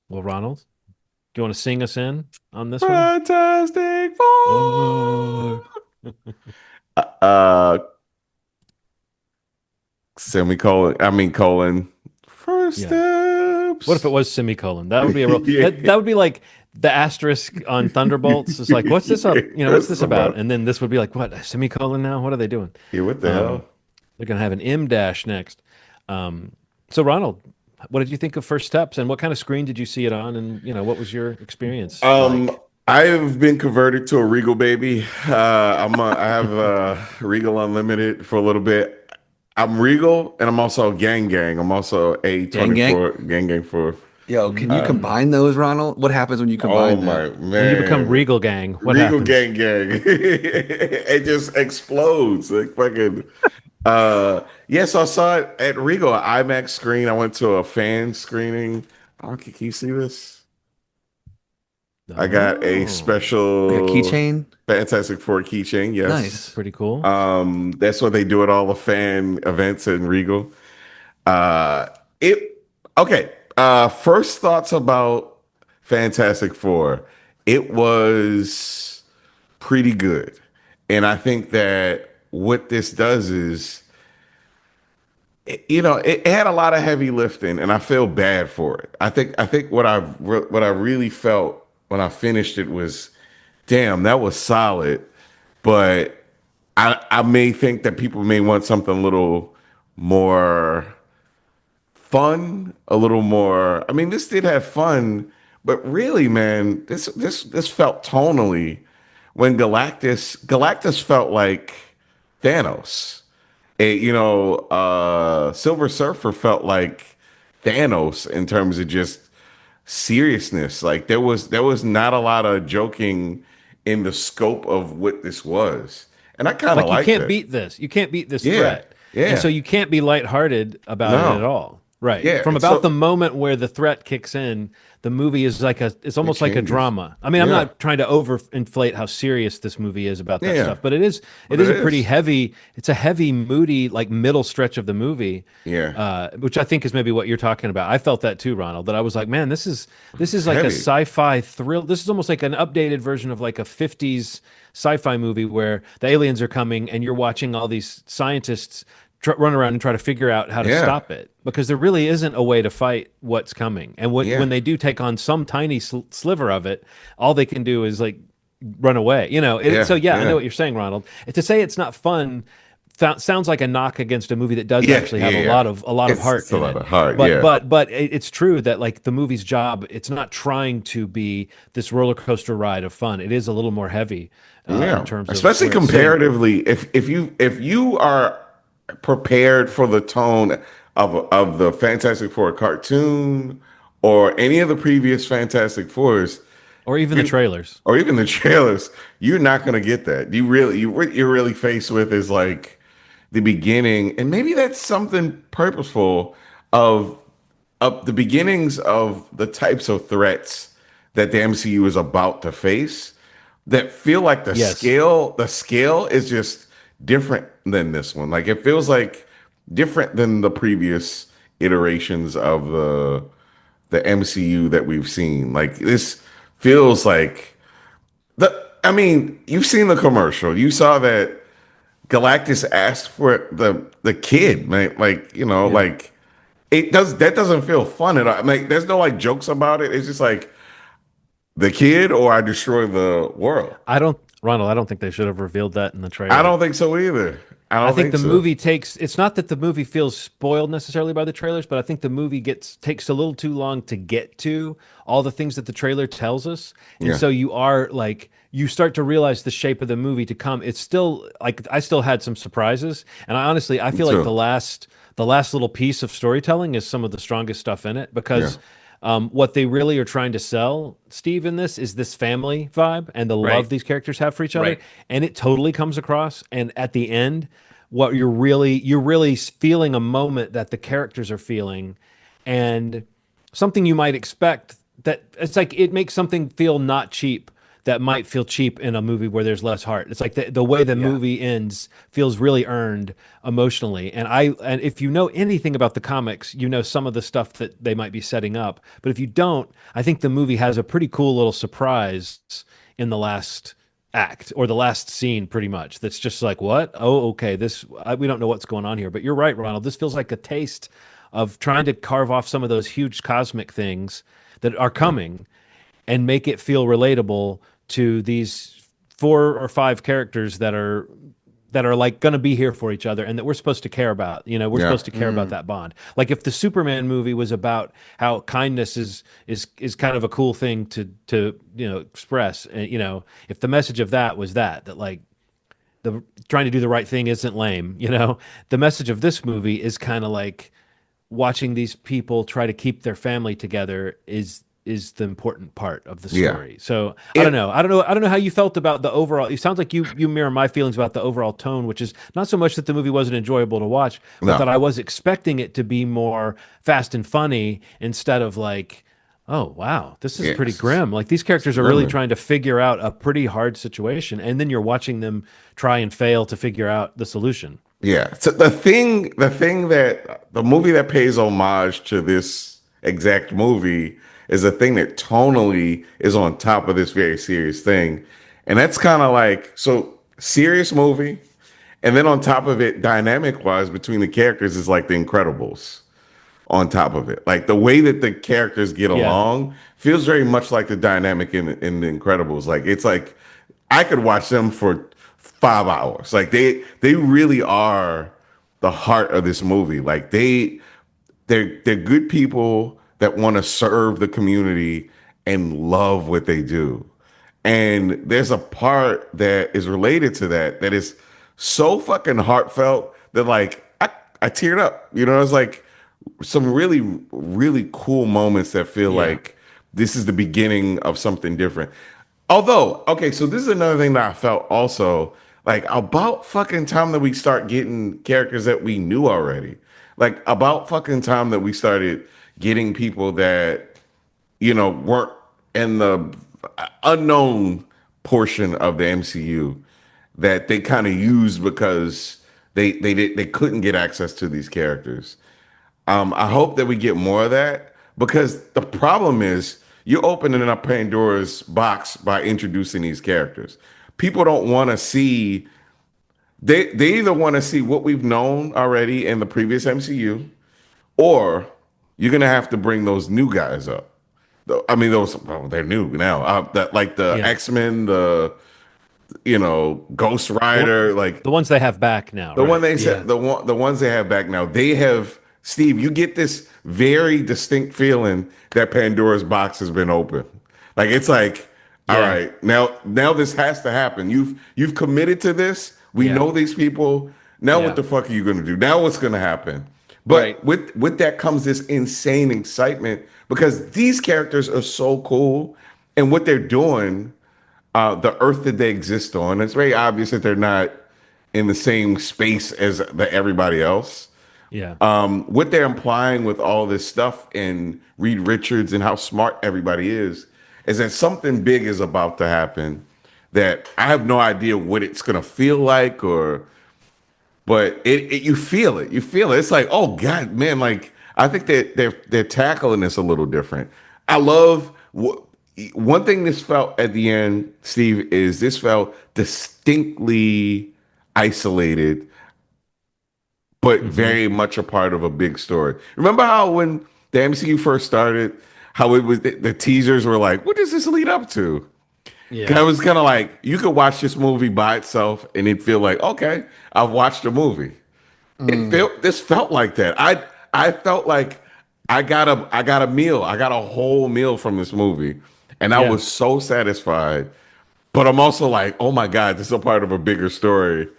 Well, Ronald, do you want to sing us in on this one? Fantastic Oh, Four. Uh, semicolon. I mean colon. First yeah. What if it steps. was semicolon? That would be a real Yeah. that would be like the asterisk on Thunderbolts. It's like, what's this Yeah. up? What's What's this this about? about? And then this would be like, what, a semicolon now? What are they doing? Yeah. What the Um, hell? they're gonna have an M dash next. Um, so Ronald, what did you think of First Steps and what kind of screen did you see it on? And what was your experience Um, like? I've been converted to a Regal baby. I have Regal Unlimited for a little bit. I'm Regal and I'm also Gang Gang. I'm also Gang gang. A24 Gang Gang for Yo, can you Mm. combine those, Ronald? What happens when you oh combine that? my When you become man. Regal Gang, what Regal happens? Gang Gang. It just explodes. Like fucking yeah, so I saw it at Regal, IMAX screen. I went to a fan screening. Oh, can you see this? I got a Oh, Like a special keychain? Fantastic Four keychain, yes. that's Nice. pretty cool. That's what they do at all the fan events in Regal. Uh it okay. First thoughts about Fantastic Four. It was pretty good. And I think that what this does is it had a lot of heavy lifting and I feel bad for it. I think what I really felt when I finished it was damn, that was solid, but I may think that people may want something a little more fun, a little more. I mean, this did have fun, but really, man, this felt tonally when Galactus felt like Thanos. Silver Surfer felt like Thanos in terms of just seriousness. Like there was not a lot of joking in the scope of what this was, and I kind of Like you like can't that. beat this. You can't beat this Yeah, threat. And so yeah, you can't be lighthearted about it at no, all. Right. yeah. From And about the so moment where the threat kicks in, the movie is like it's it almost like a changes. drama. I mean, I'm Yeah, not trying to overinflate how serious this movie is about that yeah, stuff, but it is but it is it a pretty is. heavy, it's a heavy, moody, like middle stretch of the movie. Yeah, Which I think is maybe what you're talking about. I felt that too, Ronald. That I was like, man, this is it's like a heavy. sci-fi thrill. This is almost like an updated version of like a 50s sci-fi movie where the aliens are coming and you're watching all these scientists run around and try to figure out how to Yeah, stop it because there really isn't a way to fight what's coming. And when yeah, they do take on some tiny sliver of it, all they can do is like run away. So yeah, yeah, I know yeah, what you're saying, Ronald. To say it's not fun sounds like a knock against a movie that does yeah, actually have yeah, a yeah. lot of heart It's a in lot it. of heart. But Yeah, but but it's true that like the movie's job, it's not trying to be this roller coaster ride of fun. It is a little more heavy in yeah. terms of Especially where it's sitting. comparatively, if you are prepared for the tone of the Fantastic Four cartoon or any of the previous Fantastic Fours, Or even the you trailers. or even the trailers, you're not going to get that. What you're really faced with is like the beginning, and maybe that's something purposeful of the beginnings of the types of threats that the MCU is about to face that feel like Yes. the scale is just different than this one. Like it feels like different than the previous iterations of the MCU that we've seen. Like this feels like I mean, you've seen the commercial. You saw that Galactus asked for the kid, man. Like, Yeah. that doesn't feel fun at all. Like there's no like jokes about it. It's just like the kid or I destroy the world. Ronald, I don't think they should have revealed that in the I trailer. don't think so either. I I don't think think the so. movie takes it's not that the movie feels spoiled necessarily by the trailers, but I think the movie gets takes a little too long to get to all the things that the trailer tells us. And Yeah, so you are like you start to realize the shape of the movie to come. It's still like I still had some surprises. And I me feel like too. the last little piece of storytelling is some of the strongest stuff in it Yeah, because what they really are trying to sell, Steve, in this is this family vibe and the love Right. these characters have for each other, Right. and it totally comes across. And at the end, what you're really feeling a moment that the characters are feeling, and something you might expect that it's like it makes something feel not cheap that might feel cheap in a movie where there's less heart. It's like the way the Yeah. movie ends feels really earned emotionally. And if you know anything about the comics, you know some of the stuff that they might be setting up. But if you don't, I think the movie has a pretty cool little surprise in the last act or the last scene pretty much that's just like, what, oh okay, we don't know what's going on here. But you're right, Ronald, this feels like a taste of trying to carve off some of those huge cosmic things that are Yeah. coming and make it feel relatable to these 4 or 5 characters that are like going to be here for each other and that we're supposed to care about. You know, we're Yeah. supposed to care about that bond. Like if the Superman movie was about how kindness is kind of a cool thing to express, and if the message of that was that like the trying to do the right thing isn't lame, the message of this movie is kind of like watching these people try to keep their family together is the important part of the Yeah. story. So I don't It, know. I don't know how you felt about the overall. It sounds like you mirror my feelings about the overall tone, which is not so much that the movie wasn't enjoyable to watch, but no. that I was expecting it to be more fast and funny instead of like, oh wow, this is pretty Yes. grim. Like these characters are really Grimmer. trying to figure out a pretty hard situation, and then you're watching them try and fail to figure out the solution. Yeah. So the thing that the movie that pays homage to this exact movie is a thing that tonally is on top of this very serious thing. And that's kind of like, so serious movie. And then on top of it, dynamic wise between the characters is like The Incredibles on top of it. Like the way that the characters get Yeah, along feels very much like the dynamic in The Incredibles. Like it's like I could watch them for 5 hours. Like they really are the heart of this movie. Like they're good people that want to serve the community and love what they do. And there's a part that is related to that is so fucking heartfelt that like I teared up. It's like some really, really cool moments that feel yeah, like this is the beginning of something different. Although, okay, so this is another thing that I felt also like about fucking time that we start getting characters that we knew already. Like about fucking time that we started getting people that, weren't in the unknown portion of the MCU that they kind of used because they couldn't get access to these characters. I hope that we get more of that because the problem is you're opening up Pandora's box by introducing these characters. People don't want to see they either want to see what we've known already in the previous MCU, or you're gonna have to bring those new guys up. I mean, those well, they're new now. That like the yeah. X-Men, Ghost The, one- Rider, like the ones they have back now, the one right? they Yeah, said, the ones they have back now, they have Steve. You get this very distinct feeling that Pandora's box has been opened. Like it's like, all yeah, right, now this has to happen. You've committed to this. We yeah, know these people. Now what yeah. the fuck are you going to do? Now what's going to happen? Right. But with that comes this insane excitement because these characters are so cool, and what they're doing, the Earth that they exist on. It's very obvious that they're not in the same space as everybody else. Yeah. What they're implying with all this stuff and Reed Richards and how smart everybody is that something big is about to happen that I have no idea what it's gonna feel like but you feel it. You feel it. It's like, oh God, man, like I think that they're tackling this a little different. I love one thing this felt at the end, Steve, is this felt distinctly isolated but Hmm. very much a part of a big story. Remember how when the MCU first started, how it was the teasers were like, what does this lead up to? I Yeah. was kind of like, you could watch this movie by itself and it'd feel like, okay, I've watched a movie. Mm. This felt like that. I felt like I got a meal. I got a whole meal from this movie. And I Yeah. was so satisfied. But I'm also like, oh my God, this is a part of a bigger story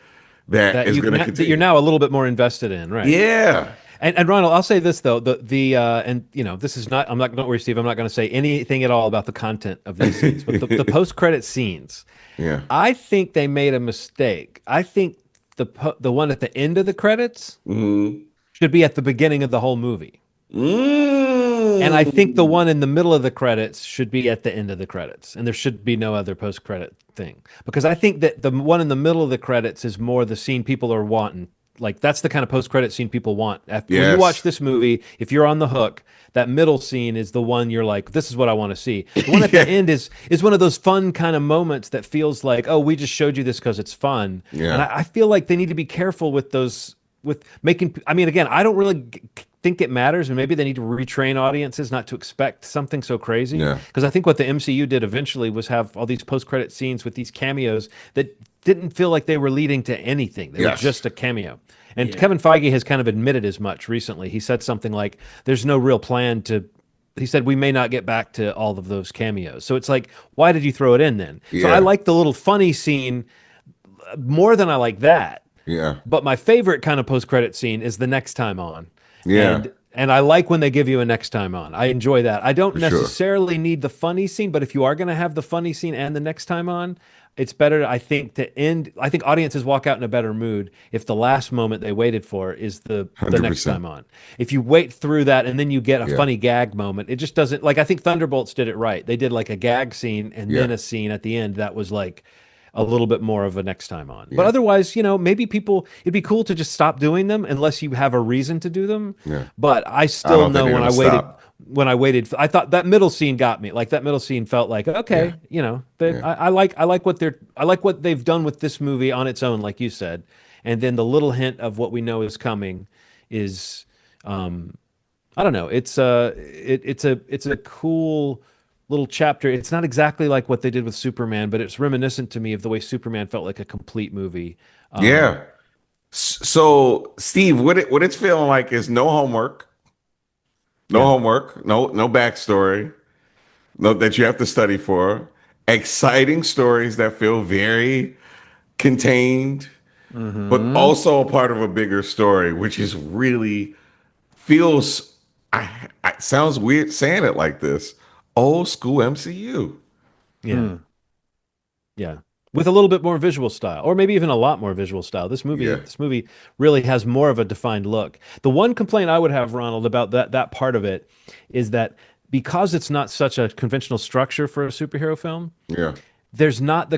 that is gonna That you're continue. now a little bit more invested in, right? Yeah. And Ronald, I'll say this though, and this is not, I'm not, don't worry, Steve, I'm not going to say anything at all about the content of these scenes, but the post credit scenes, Yeah. I think they made a mistake. I think the one at the end of the credits Mm. should be at the beginning of the whole movie. And I think the one in the middle of the credits should be at the end of the credits, and there should be no other post-credit thing. Because I think that the one in the middle of the credits is more the scene people are wanting. Like that's the kind of post-credit scene people want. When you watch Yes. this movie, if you're on the hook, that middle scene is the one you're like, this is what I want to see. The one at the Yeah. end is one of those fun kind of moments that feels like, oh, we just showed you this because it's fun. And Yeah. I feel like they need to be careful with those with making. I mean, again, I don't really think it matters, and maybe they need to retrain audiences not to expect something so crazy. Yeah. Because I think what the MCU did eventually was have all these post-credit scenes with these cameos that didn't feel like they were leading to anything. They were Yes. just a cameo. And Kevin Feige has kind of admitted as much recently. He said something like, "There's no real plan to." He said, "We may not get back to all of those cameos." So it's like, why did you throw it in then? So I Yeah. like the little funny scene more than I like that. Yeah. But my favorite kind of post-credit scene is the next time on. Yeah. And I like when they give you a next time on. I enjoy that. I don't For sure. necessarily need the funny scene, but if you are going to have the funny scene and the next time on, it's better, I think, to end. I think audiences walk out in a better mood if the last moment they waited for is the next 100%. time on. If you wait through that and then you get a Yeah. funny gag moment, it just doesn't, like, I think Thunderbolts did it right. They did like a gag scene and then Yeah. a scene at the end that was like a little bit more of a next time on. But Yeah. otherwise, maybe people, it'd be cool to just stop doing them unless you have a reason to do them. Yeah. But I I still don't think know they're when I gonna waited, stop. I thought that middle scene got me. Like that middle scene felt like, okay, Yeah. I like I like what they've done with this movie on its own, like you said. And then the little hint of what we know is coming is, I don't know. It's a cool little chapter. It's not exactly like what they did with Superman, but it's reminiscent to me of the way Superman felt like a complete movie. Yeah. So, Steve, what it's feeling like is no homework, Yeah. no backstory, no that you have to study for. Exciting stories that feel very contained, but also a part of a bigger story, which is really feels. I sounds weird saying it like this. Old school MCU. Yeah. Yeah. With a little bit more visual style, or maybe even a lot more visual style. Yeah. This movie really has more of a defined look. The one complaint I would have, Ronald, about that part of it is that because it's not such a conventional structure for a superhero film, Yeah. there's not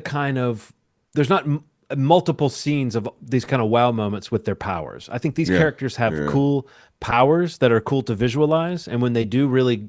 multiple scenes of these kind of wow moments with their powers. I think these Yeah. characters have Yeah. cool powers that are cool to visualize, and when they do really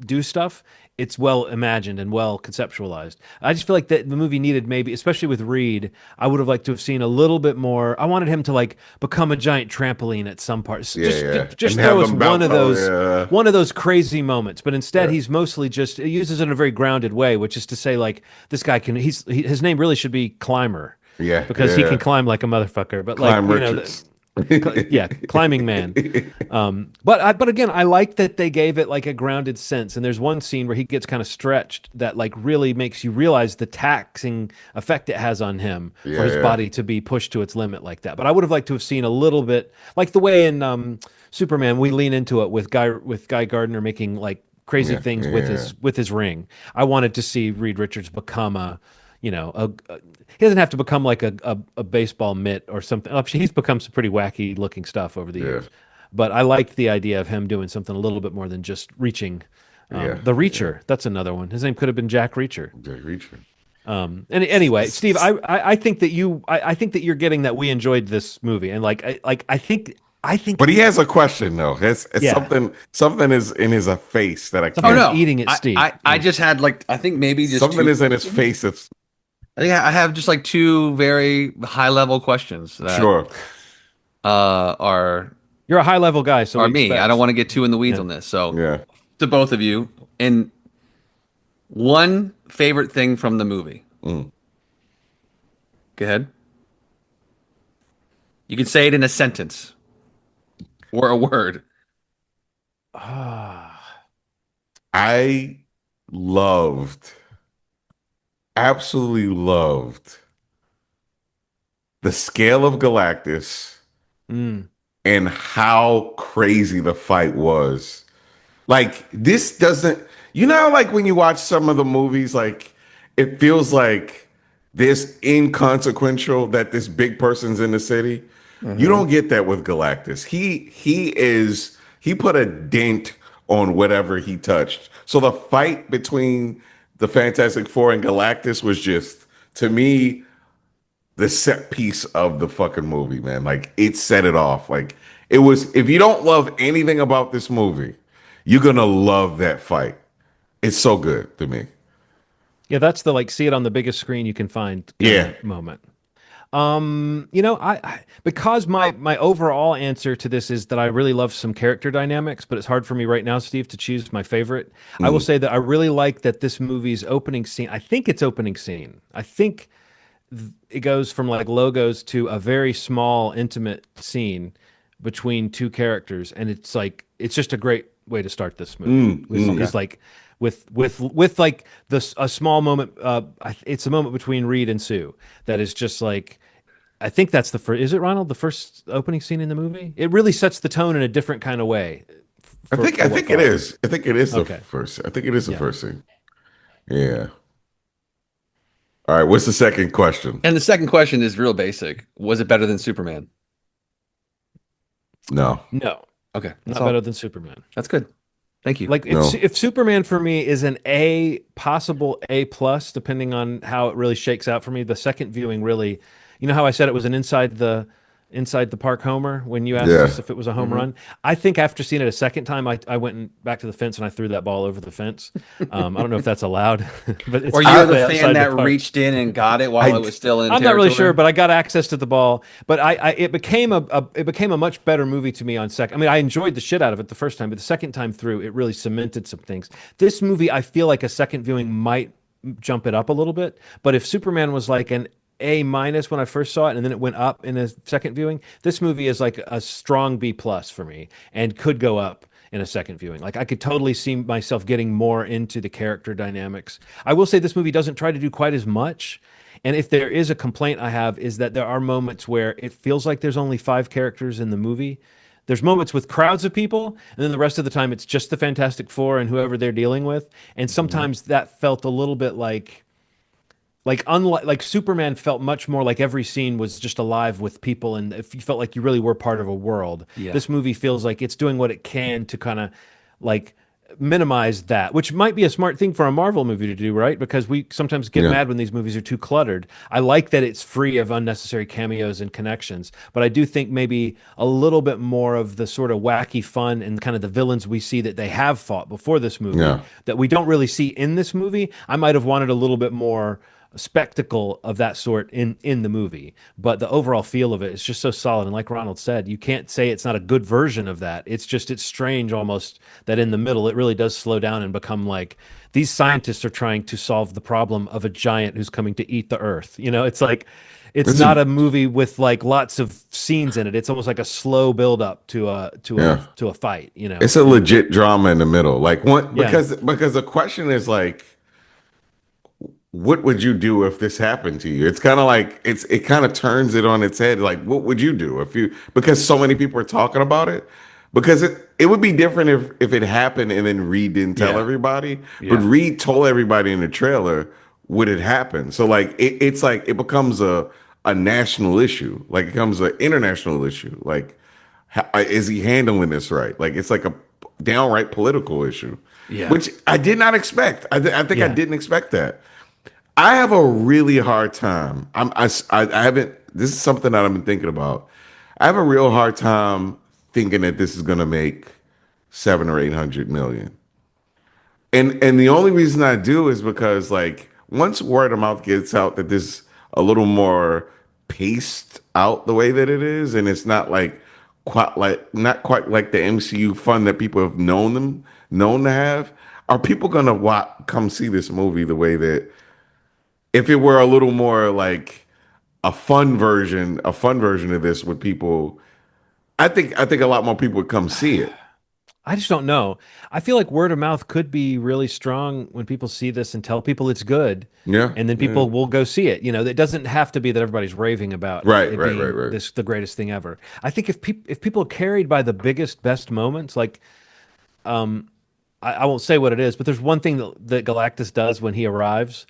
do stuff, it's well imagined and well conceptualized. I just feel like that the movie needed, maybe, especially with Reed, I would have liked to have seen a little bit more. I wanted him to like become a giant trampoline at some parts. Yeah, yeah. Just And have throw us them bounce one of those crazy moments. But instead, Yeah. he's mostly just he uses it in a very grounded way, which is to say, like, this guy can. His name really should be Climber. Yeah, Because he yeah. can climb like a motherfucker. But Climb like Richards. yeah, climbing man. But again, I like that they gave it like a grounded sense. And there's one scene where he gets kind of stretched that like really makes you realize the taxing effect it has on him Yeah, for his yeah. body to be pushed to its limit like that. But I would have liked to have seen a little bit like the way in Superman we lean into it with Guy Gardner making like crazy Yeah, things yeah. with his ring. I wanted to see Reed Richards become he doesn't have to become like a baseball mitt or something. He's become some pretty wacky looking stuff over the years. But I liked the idea of him doing something a little bit more than just reaching. Yeah, The Reacher, that's another one. His name could have been Jack Reacher. Jack Reacher. And anyway, Steve, I think that I think that you're getting that we enjoyed this movie, and I think But he has a question though. It's Yeah. something is in his face that I can't. Something- Oh no, eating it, Steve. I just had like I think maybe just Something two, is in his face that's I think I have just like two very high level questions that sure. are you're a high level guy, so we me. expect. I don't want to get too in the weeds Yeah. on this. So Yeah. to both of you, and one favorite thing from the movie. Mm. Go ahead. You can say it in a sentence or a word. I absolutely loved the scale of Galactus Mm. and how crazy the fight was. Like this doesn't, how, like when you watch some of the movies, like it feels like this inconsequential that this big person's in the city. You don't get that with Galactus. He put a dent on whatever he touched. So the fight between the Fantastic Four and Galactus was just, to me, the set piece of the fucking movie, man. Like it set it off. Like it was, if you don't love anything about this movie, you're gonna love that fight. It's so good to me. Yeah, that's the like see it on the biggest screen you can find kind Yeah. of moment. Because my overall answer to this is that I really love some character dynamics, but it's hard for me right now, Steve, to choose my favorite. I will Mm. say that I really like that this movie's opening scene. I think it's opening scene. I think it goes from like logos to a very small, intimate scene between two characters, and it's like it's just a great way to start this movie. Mm. Okay. Is like with like this a small moment. It's a moment between Reed and Sue that is just like I think that's the first. Is it Ronald the first opening scene in the movie? It really sets the tone in a different kind of way I for what think it follows. is. I think it is the Okay, first. I think it is the yeah. first thing. Yeah. All right. What's the second question? And the second question is real basic. Was it better than Superman? No. No, Okay, that's not all. better than Superman. That's good. Thank you. Like No. if Superman for me is an A, possible A plus, depending on how it really shakes out for me. The second viewing really, you know how I said it was an inside the park homer when you asked Yeah. us if it was a home Mhm. run. I think after seeing it a second time, I went back to the fence and I threw that ball over the fence. I don't know if that's allowed, but it's Or you're the physically fan outside the that park. reached in and got it while I it was still in I'm not really sure, territory? but I got access to the ball. But it became it became a much better movie to me on second. I mean, I enjoyed the shit out of it the first time, but the second time through, it really cemented some things. This movie, I feel like a second viewing might jump it up a little bit. But if Superman was like an A minus when I first saw it, and then it went up in a second viewing, this movie is like a strong B plus for me, and could go up in a second viewing. Like I could totally see myself getting more into the character dynamics. I will say this movie doesn't try to do quite as much. And if there is a complaint I have is that there are moments where it feels like there's only five characters in the movie. There's moments with crowds of people, and then the rest of the time it's just the Fantastic Four and whoever they're dealing with. And Mhm. sometimes that felt a little bit like unlike like Superman felt much more like every scene was just alive with people, and if you felt like you really were part of a world. Yeah. This movie feels like it's doing what it can to kind of like minimize that, which might be a smart thing for a Marvel movie to do, right? Because we sometimes get Yeah. mad when these movies are too cluttered. I like that it's free of unnecessary cameos and connections, but I do think maybe a little bit more of the sort of wacky fun and kind of the villains we see that they have fought before this movie Yeah. that we don't really see in this movie. I might have wanted a little bit more spectacle of that sort in the movie, but the overall feel of it is just so solid. And like Ronald said, you can't say it's not a good version of that. It's just it's strange almost that in the middle it really does slow down and become like these scientists are trying to solve the problem of a giant who's coming to eat the earth. You know, it's like it's It's not a a movie with like lots of scenes in it. It's almost like a slow build up yeah. to a fight, you know. It's a legit drama in the middle. Like one Yeah. because the question is like, what would you do if this happened to you? It's kind of like it kind of turns it on its head. Like, what would you do if you because so many people are talking about it? Because it would be different if it happened and then Reed didn't tell Yeah. everybody, but Yeah. Reed told everybody in the trailer what had happened. So like it's like it becomes a national issue, like it becomes an international issue. Like, how, is he handling this right? Like it's like a downright political issue, Yeah. which I did not expect. I think I Yeah. didn't expect that. I have a really hard time. I haven't. This is something that I've been thinking about. I have a real hard time thinking that this is going to make 700 or 800 million. And the only reason I do is because like once word of mouth gets out that this a little more paced out the way that it is, and it's not like quite like not quite like the MCU fun that people have known to have. Are people gonna come see this movie the way that if it were a little more like a fun version of this with people, I think a lot more people would come see it. I just don't know. I feel like word of mouth could be really strong when people see this and tell people it's good, Yeah, and then yeah. people will go see it. You know, it doesn't have to be that everybody's raving about Right, it right, right, being right. this the greatest thing ever. I think if people are carried by the biggest best moments, like I won't say what it is, but there's one thing that Galactus does when he arrives.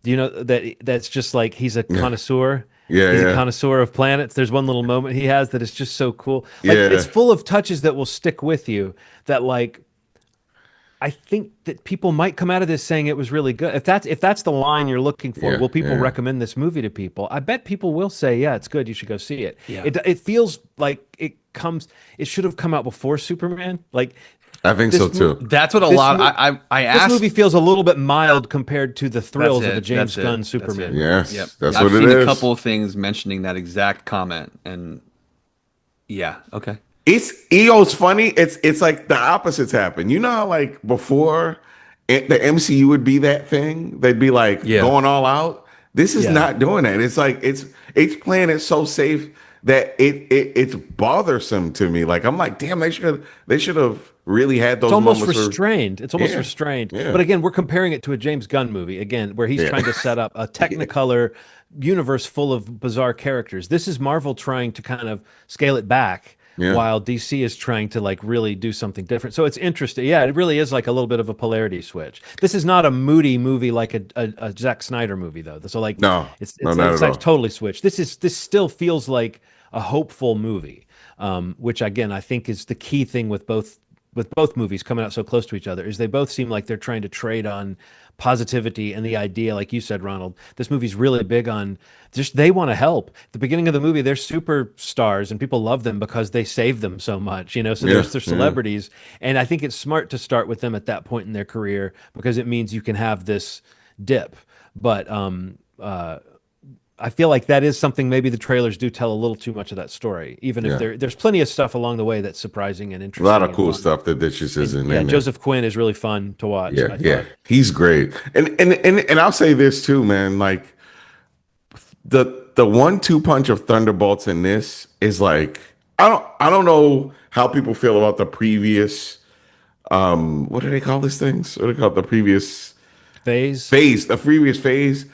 Do you know that's just like he's a Yeah, connoisseur? yeah, He's a yeah, connoisseur of planets. There's one little moment he has that is just so cool. Like it's yeah. full of touches that will stick with you that like I think that people might come out of this saying it was really good. If that's the line you're looking for, Yeah, will people yeah. recommend this movie to people? I bet people will say, yeah, it's good. You should go see it. Yeah. It feels like it should have come out before Superman. Like I think so this mo- too. That's what a this lot. mo- I this movie asked. feels a little bit mild compared to the That's thrills of a it. That's James it. Gunn That's it. Superman movie. Yep. Yes, that's I've what it seen a is. couple of things mentioning that exact comment, and yeah. Okay. It's EO's funny. It's like the opposites happen. You know how like before the MCU would be that thing? They'd be like Yeah. going all out. This is Yeah. not doing that. It's like it's playing it so safe that it's bothersome to me. Like I'm like, damn, they should have really had It's those almost moments where restrained. It's almost yeah, restrained. yeah, But again, we're comparing it to a James Gunn movie, again, where he's yeah, trying to set up a Technicolor universe full of bizarre characters. This is Marvel trying to kind of scale it back yeah, while DC is trying to like really do something different. So it's interesting. Yeah, it really is like a little bit of a polarity switch. This is not a moody movie like a Zack Snyder movie though. So like no, no, not it's at like all. totally switched. This still feels like a hopeful movie, which again I think is the key thing with both movies coming out so close to each other is they both seem like they're trying to trade on positivity and the idea, like you said, Ronald. This movie's really big on just they want to help. At the beginning of the movie, they're superstars and people love them because they save them so much, you know. So Yeah, they're yeah. celebrities, and I think it's smart to start with them at that point in their career because it means you can have this dip. But I feel like that is something maybe the trailers do tell a little too much of that story, even if Yeah. there's plenty of stuff along the way that's surprising and A lot interesting of and cool fun. stuff that just And isn't yeah, in there. Joseph Quinn is really fun to watch, Yeah, I yeah. thought. He's great. And I'll say this too, man. Like the 1-2 punch of Thunderbolts in this is like I don't know how people feel about the previous what do they call these things? What do they call it? The previous Phase. phase, the previous phase.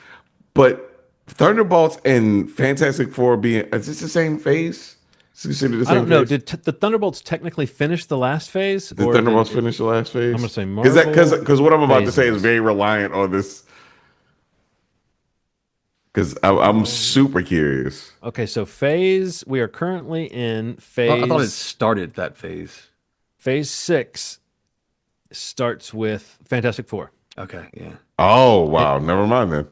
But Thunderbolts and Fantastic Four being is this the same phase? Is it considered the I same don't know. phase? Did the Thunderbolts technically finish the last phase, Did or Thunderbolts finish the last I'm gonna phase? say Because Marvel because what I'm about to say is phases? very reliant on this. Because I'm super curious. Okay, so phase. We are currently in I thought it phase started that phase. phase six. Starts with Fantastic Four. Okay. Yeah. Oh wow, never mind then.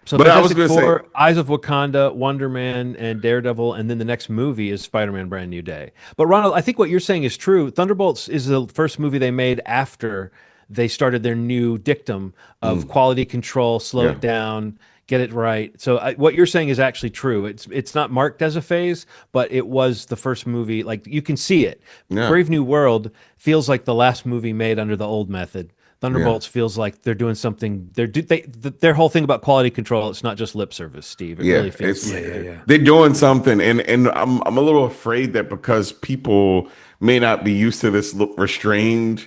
So But I was Fantastic gonna say, Four, Eyes of Wakanda, Wonder Man, and Daredevil, and then the next movie is Spider-Man: Brand New Day. But Ronald, I think what you're saying is true. Thunderbolts is the first movie they made after they started their new dictum of quality control, slow yeah, it down, get it right. So what you're saying is actually true. It's not marked as a phase, but it was the first movie. Like you can see it. yeah, Brave New World feels like the last movie made under the old method. yeah, Thunderbolts feels like they're doing something. Their whole thing about quality control. It's not just lip service, Steve. It yeah. really feels It's like Yeah. Yeah. they're doing something, and I'm a little afraid that because people may not be used to this look restrained,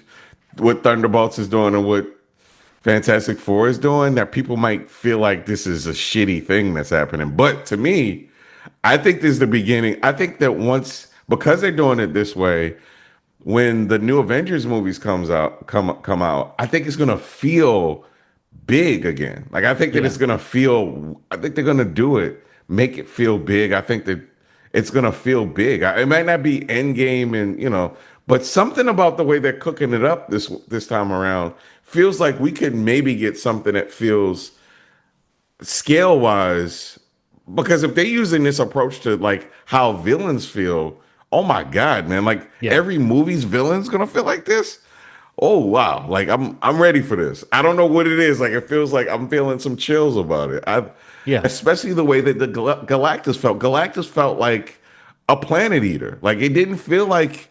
what Thunderbolts is doing and what Fantastic Four is doing, that people might feel like this is a shitty thing that's happening. But to me, I think this is the beginning. I think that once because they're doing it this way, when the new Avengers movies come out, I think it's gonna feel big again. Like I think that yeah, it's gonna feel. I think they're gonna do it, make it feel big. I think that it's gonna feel big. It might not be Endgame, and but something about the way they're cooking it up this time around feels like we could maybe get something that feels scale wise, because if they're using this approach to like how villains feel, oh my god, man, like yeah, every movie's villain's gonna feel like this. Oh wow, like I'm ready for this. I don't know what it is. Like it feels like I'm feeling some chills about it. I yeah, especially the way that the Galactus felt. Galactus felt like a planet eater. Like it didn't feel like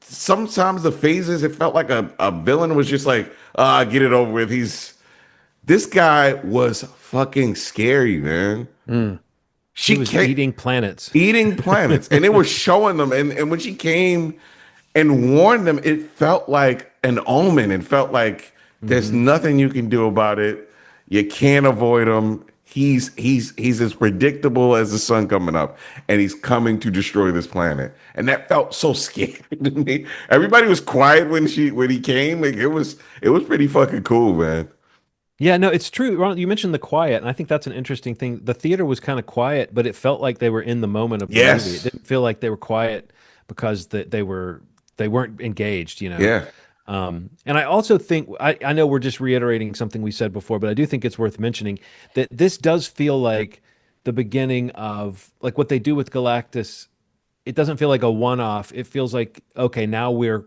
sometimes the phases it felt like a villain was just like, get it over with. This guy was fucking scary, man. he She was came eating planets. eating planets, and it was showing them. And when she came and warned them, it felt like an omen. It felt like there's Hmm. nothing you can do about it. You can't avoid him. He's as predictable as the sun coming up, and he's coming to destroy this planet. And that felt so scary to me. Everybody was quiet when he came. Like it was pretty fucking cool, man. Yeah, no, it's true. Ronald, you mentioned the quiet, and I think that's an interesting thing. The theater was kind of quiet, but it felt like they were in the moment of the movie. It Yes. didn't feel like they were quiet because they weren't engaged, you know. Yeah. And I also think I know we're just reiterating something we said before, but I do think it's worth mentioning that this does feel like the beginning of like what they do with Galactus. It doesn't feel like a one-off. It feels like okay, now we're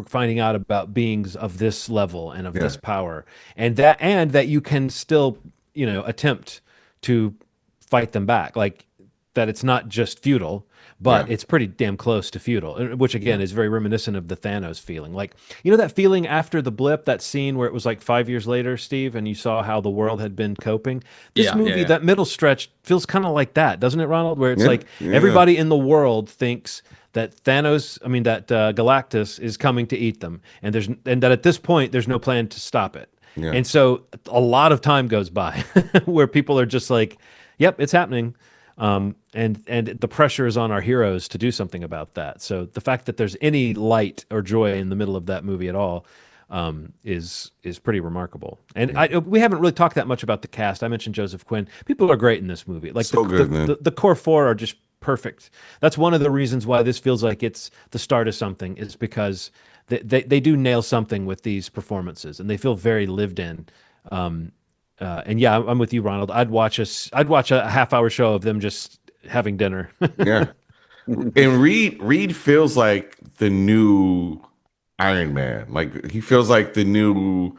finding out about beings of this level and of Yeah, this power, and that you can still attempt to fight them back, like that it's not just feudal, yeah, but it's pretty damn close to feudal, which again yeah, is very reminiscent of the Thanos feeling. Like, that feeling after the blip, that scene where it was like 5 years later, Steve, and you saw how the world had been coping. This Yeah, yeah, movie, yeah. that middle stretch feels kind of like that, doesn't it, Ronald? Where it's yeah, like yeah, everybody in the world thinks that Galactus is coming to eat them, and that at this point there's no plan to stop it. yeah. And so a lot of time goes by where people are just like, "Yep, it's happening." And the pressure is on our heroes to do something about that. So the fact that there's any light or joy in the middle of that movie at all is pretty remarkable. And we haven't really talked that much about the cast. I mentioned Joseph Quinn. People are great in this movie. Like So good, man. the core four are just perfect. That's one of the reasons why this feels like it's the start of something, is because they do nail something with these performances, and they feel very lived in. Um, and yeah, I'm with you, Ronald. I'd watch a half-hour show of them just having dinner. Yeah. And Reed feels like the new Iron Man. Like he feels like the new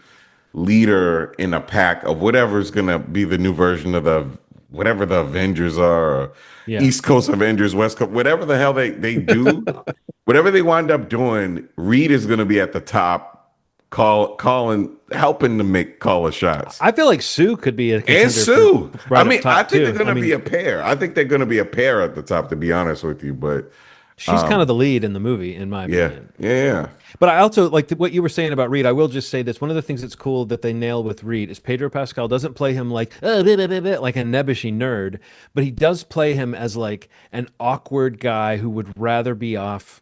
leader in a pack of whatever's gonna be the new version of the whatever the Avengers are, or Yeah. East Coast Avengers, West Coast, whatever the hell they do, whatever they wind up doing, Reed is gonna be at the top, calling, helping to call the shots. I feel like Sue could be a And contender for Sue. I right up mean, I top think they're too. I gonna be mean, a pair. I think they're gonna be a pair at the top, to be honest with you. But she's kind of the lead in the movie, in my yeah, opinion. yeah, But I also like what you were saying about Reed. I will just say this: one of the things that's cool that they nail with Reed is Pedro Pascal doesn't play him like like a nebbishy nerd, but he does play him as like an awkward guy who would rather be off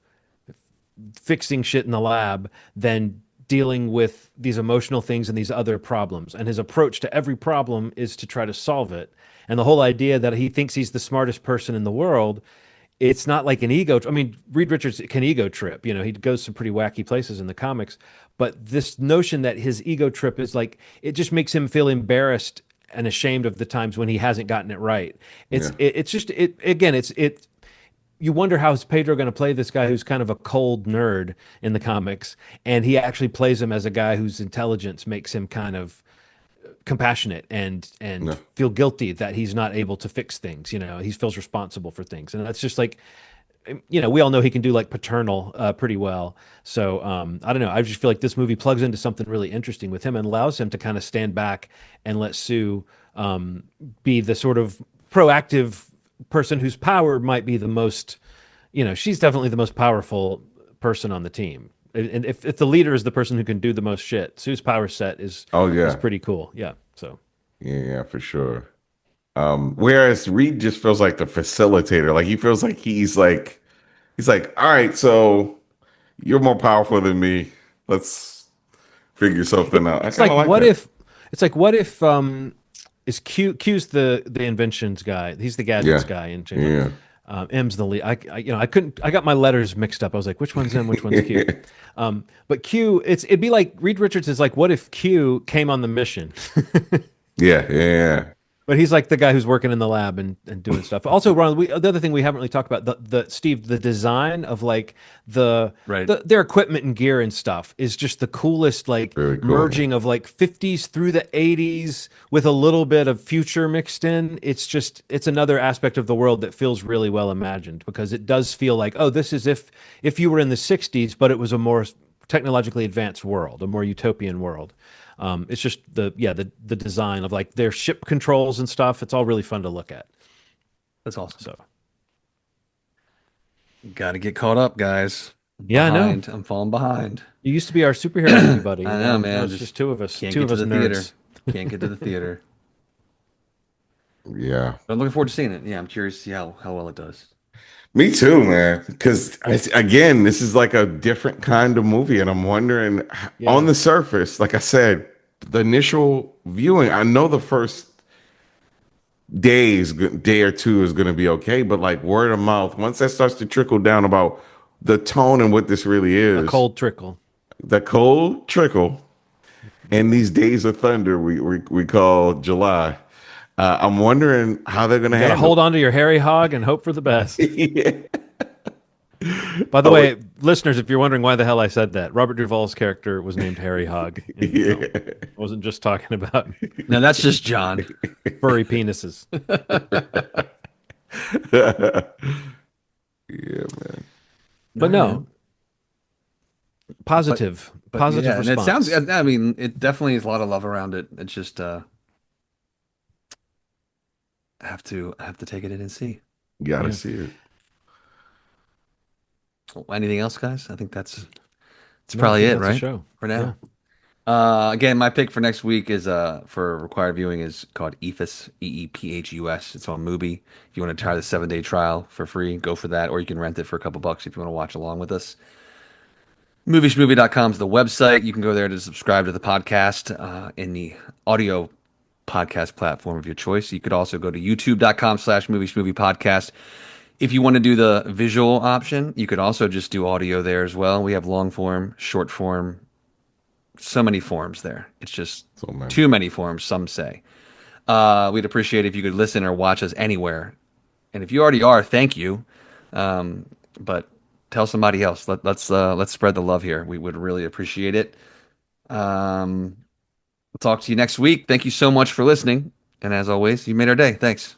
fixing shit in the lab than dealing with these emotional things and these other problems. And his approach to every problem is to try to solve it. And the whole idea that he thinks he's the smartest person in the world, it's not like an ego. I mean, Reed Richards can ego trip. He goes some pretty wacky places in the comics. But this notion that his ego trip is like, it just makes him feel embarrassed and ashamed of the times when he hasn't gotten it right. It's yeah, it, it's just it again. It's you wonder how is Pedro going to play this guy who's kind of a cold nerd in the comics, and he actually plays him as a guy whose intelligence makes him kind of compassionate and yeah, feel guilty that he's not able to fix things. He feels responsible for things, and that's just like we all know he can do like paternal pretty well. So I don't know. I just feel like this movie plugs into something really interesting with him and allows him to kind of stand back and let Sue be the sort of proactive person whose power might be the most. She's definitely the most powerful person on the team. And if the leader is the person who can do the most shit, Sue's power set is oh is yeah, pretty cool. Yeah. So yeah, yeah, for sure. Whereas Reed just feels like the facilitator. Like he feels like he's like, all right, so you're more powerful than me. Let's figure something out. I it's kind like of like what that. if it's like what if is Q's the inventions guy. He's the gadgets Yeah, guy in James Bond. yeah, M's the lead. I couldn't. I got my letters mixed up. I was like, which one's M, which one's Q? But Q, it'd be like Reed Richards is like, what if Q came on the mission? yeah, yeah, But he's like the guy who's working in the lab and doing stuff. Also, Ron, the other thing we haven't really talked about, the Steve, the design of like Right. their equipment and gear and stuff is just the coolest, like very cool. merging of like 50s through the 80s with a little bit of future mixed in. It's another aspect of the world that feels really well imagined, because it does feel like, oh, this is if you were in the 60s, but it was a more technologically advanced world, a more utopian world. It's just the design of like their ship controls and stuff. It's all really fun to look at. That's awesome. So Got to get caught up, guys. I'm yeah, I know. behind. I'm falling behind. You used to be our superhero movie buddy, I and know, now man. it's just Just two of us, can't two get of to us the theater. nerds. Can't get to the theater. Yeah, But I'm looking forward to seeing it. Yeah, I'm curious to see how well it does. me too, man. Because again, this is like a different kind of movie, and I'm wondering on Yeah. the surface, like I said, the initial viewing, I know the first day or two is going to be okay, but like word of mouth, once that starts to trickle down about the tone and what this really A is, cold trickle. the cold trickle and these days of thunder we call July. I'm wondering how they're going You to got to handle hold on to your Harry hog and hope for the best. it. By the Oh, wait. way, listeners, if you're wondering why the hell I said that, Robert Duvall's character was named Harry Hog in the film. Yeah. I wasn't just talking about No, that's just John. furry penises. Yeah, man. But All right. no, positive, But positive yeah, and it sounds, response. I mean, it definitely is a lot of love around it. It's just I have to take it in and see. Gotta Yeah. see it. Anything else, guys? I think that's No, I probably think it, that's a right? show. For Yeah. now. Again, my pick for next week is for required viewing is called EPHUS, EEPHUS. It's on Mubi. If you want to try the 7-day trial for free, go for that, or you can rent it for a couple bucks if you want to watch along with us. Movieschmovie.com is the website. You can go there to subscribe to the podcast in the audio podcast platform of your choice. You could also go to youtube.com/movie podcast. If you want to do the visual option, you could also just do audio there as well. We have long form, short form, so many forms there. It's just So man. too many forms, some say. We'd appreciate if you could listen or watch us anywhere. And if you already are, thank you. But tell somebody else. Let's spread the love here. We would really appreciate it. We'll talk to you next week. Thank you so much for listening. And as always, you made our day. Thanks.